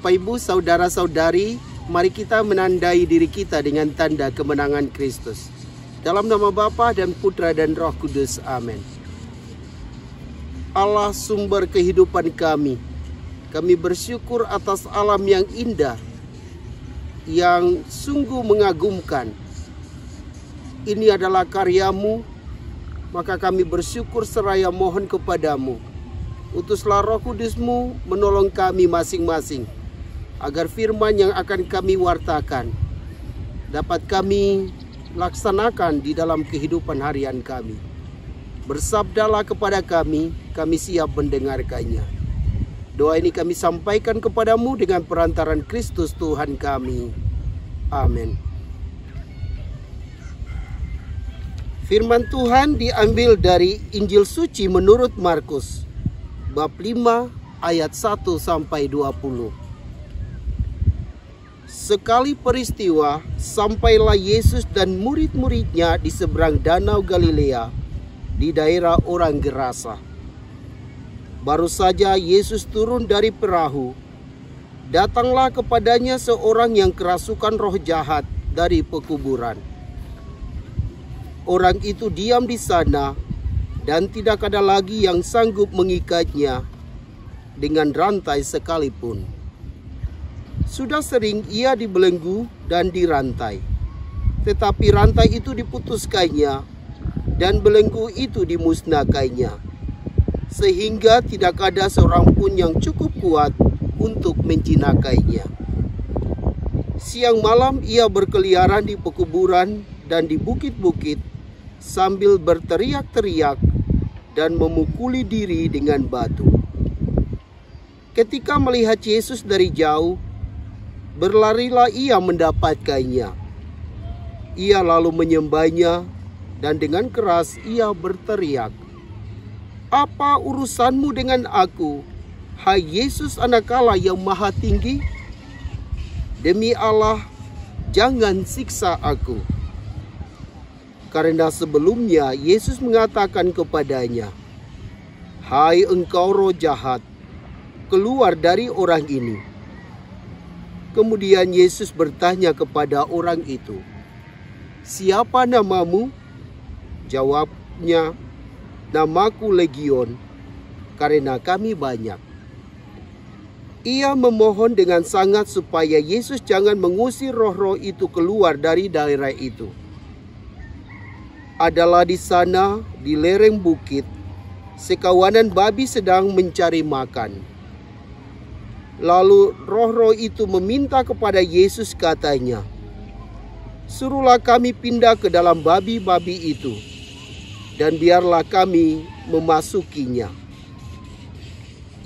Bapak Ibu, saudara-saudari, mari kita menandai diri kita dengan tanda kemenangan Kristus. Dalam nama Bapa dan Putra dan Roh Kudus. Amin. Allah sumber kehidupan kami bersyukur atas alam yang indah, yang sungguh mengagumkan. Ini adalah karya-Mu, maka kami bersyukur seraya mohon kepadamu. Utuslah Roh Kudus-Mu menolong kami masing-masing, agar firman yang akan kami wartakan dapat kami laksanakan di dalam kehidupan harian kami. Bersabdalah kepada kami siap mendengarkannya. Doa ini kami sampaikan kepadamu dengan perantaran Kristus Tuhan kami. Amin. Firman Tuhan diambil dari Injil Suci menurut Markus, bab 5 ayat 1 sampai 20. Sekali peristiwa, sampailah Yesus dan murid-muridnya di seberang danau Galilea, di daerah orang Gerasa. Baru saja Yesus turun dari perahu, datanglah kepadanya seorang yang kerasukan roh jahat dari pekuburan. Orang itu diam di sana, dan tidak ada lagi yang sanggup mengikatnya dengan rantai sekalipun. Sudah sering ia dibelenggu dan dirantai, tetapi rantai itu diputuskannya dan belenggu itu dimusnahkannya, sehingga tidak ada seorang pun yang cukup kuat untuk menjinakainya. Siang malam ia berkeliaran di pekuburan dan di bukit-bukit sambil berteriak-teriak dan memukuli diri dengan batu. Ketika melihat Yesus dari jauh, berlarilah ia mendapatkannya. Ia lalu menyembahnya dan dengan keras ia berteriak, "Apa urusanmu dengan aku, hai Yesus Anak Allah yang Maha Tinggi? Demi Allah, jangan siksa aku." Karena sebelumnya Yesus mengatakan kepadanya, "Hai engkau roh jahat, keluar dari orang ini." Kemudian Yesus bertanya kepada orang itu, "Siapa namamu?" Jawabnya, "Namaku Legion, karena kami banyak." Ia memohon dengan sangat supaya Yesus jangan mengusir roh-roh itu keluar dari daerah itu. Adalah di sana, di lereng bukit, sekawanan babi sedang mencari makan. Lalu roh-roh itu meminta kepada Yesus, katanya, "Suruhlah kami pindah ke dalam babi-babi itu, dan biarlah kami memasukinya."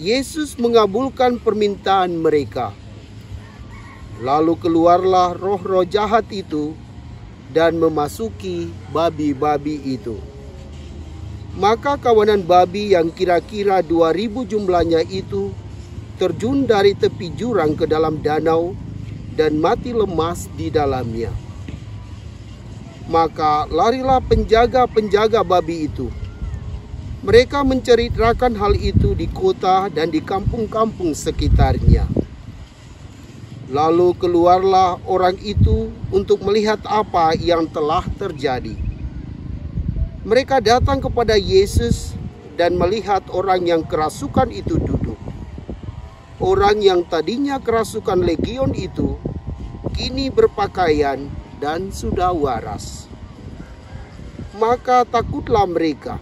Yesus mengabulkan permintaan mereka. Lalu keluarlah roh-roh jahat itu dan memasuki babi-babi itu. Maka kawanan babi yang kira-kira 2.000 jumlahnya itu terjun dari tepi jurang ke dalam danau dan mati lemas di dalamnya. Maka larilah penjaga-penjaga babi itu. Mereka menceritakan hal itu di kota dan di kampung-kampung sekitarnya. Lalu keluarlah orang itu untuk melihat apa yang telah terjadi. Mereka datang kepada Yesus dan melihat orang yang kerasukan itu duduk. Orang yang tadinya kerasukan legion itu kini berpakaian dan sudah waras. Maka takutlah mereka.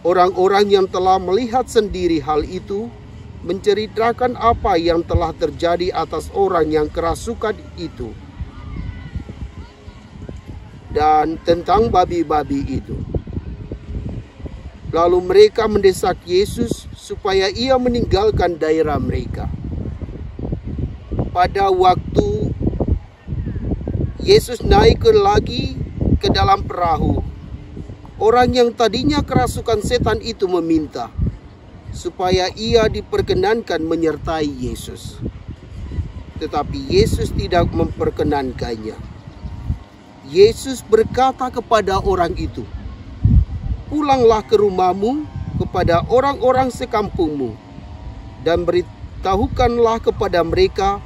Orang-orang yang telah melihat sendiri hal itu menceritakan apa yang telah terjadi atas orang yang kerasukan itu dan tentang babi-babi itu. Lalu mereka mendesak Yesus supaya ia meninggalkan daerah mereka. Pada waktu Yesus naik lagi ke dalam perahu, orang yang tadinya kerasukan setan itu meminta supaya ia diperkenankan menyertai Yesus. Tetapi Yesus tidak memperkenankannya. Yesus berkata kepada orang itu, "Pulanglah ke rumahmu kepada orang-orang sekampungmu dan beritahukanlah kepada mereka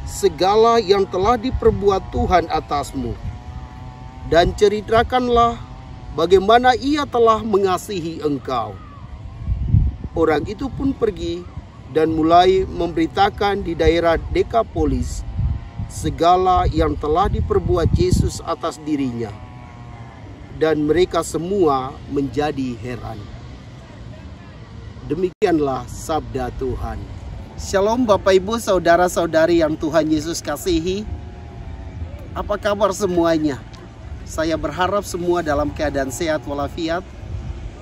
segala yang telah diperbuat Tuhan atasmu, dan ceritakanlah bagaimana Ia telah mengasihi engkau." Orang itu pun pergi dan mulai memberitakan di daerah Dekapolis segala yang telah diperbuat Yesus atas dirinya, dan mereka semua menjadi heran. Demikianlah sabda Tuhan. Shalom Bapak Ibu, saudara-saudari yang Tuhan Yesus kasihi. Apa kabar semuanya? Saya berharap semua dalam keadaan sehat walafiat,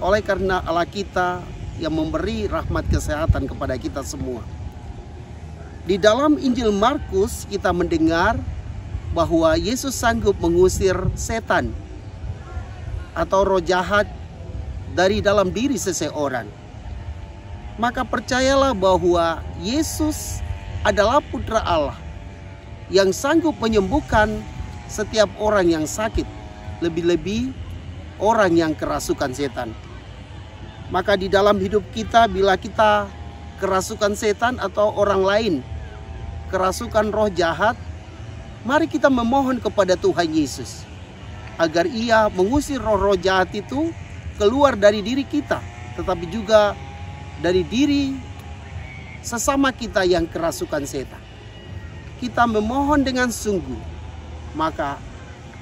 oleh karena Allah kita yang memberi rahmat kesehatan kepada kita semua. Di dalam Injil Markus kita mendengar bahwa Yesus sanggup mengusir setan atau roh jahat dari dalam diri seseorang. Maka percayalah bahwa Yesus adalah Putra Allah yang sanggup menyembuhkan setiap orang yang sakit, lebih-lebih orang yang kerasukan setan. Maka di dalam hidup kita, bila kita kerasukan setan atau orang lain kerasukan roh jahat, mari kita memohon kepada Tuhan Yesus agar Ia mengusir roh-roh jahat itu keluar dari diri kita, tetapi juga dari diri sesama kita yang kerasukan setan. Kita memohon dengan sungguh, maka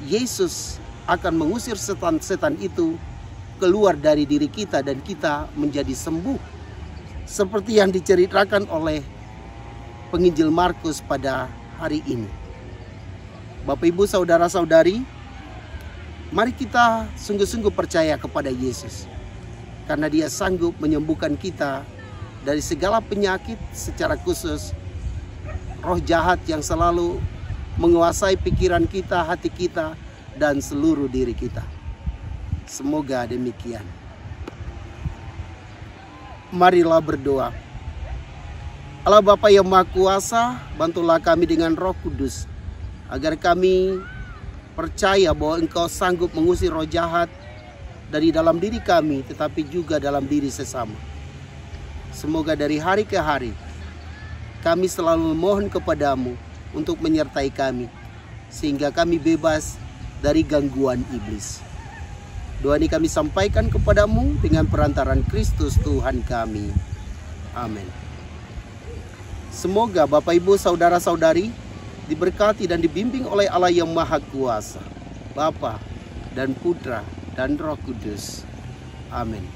Yesus akan mengusir setan-setan itu keluar dari diri kita dan kita menjadi sembuh, seperti yang diceritakan oleh penginjil Markus pada hari ini. Bapak Ibu saudara-saudari, mari kita sungguh-sungguh percaya kepada Yesus, karena Dia sanggup menyembuhkan kita dari segala penyakit, secara khusus roh jahat yang selalu menguasai pikiran kita, hati kita, dan seluruh diri kita. Semoga demikian. Marilah berdoa. Allah Bapa yang Maha Kuasa, bantulah kami dengan Roh Kudus, agar kami percaya bahwa Engkau sanggup mengusir roh jahat dari dalam diri kami, tetapi juga dalam diri sesama. Semoga dari hari ke hari kami selalu memohon kepadamu untuk menyertai kami, sehingga kami bebas dari gangguan iblis. Doa ini kami sampaikan kepadamu dengan perantaran Kristus Tuhan kami. Amin. Semoga Bapak Ibu saudara-saudari diberkati dan dibimbing oleh Allah yang Maha Kuasa, Bapa dan Putra dan Roh Kudus. Amin.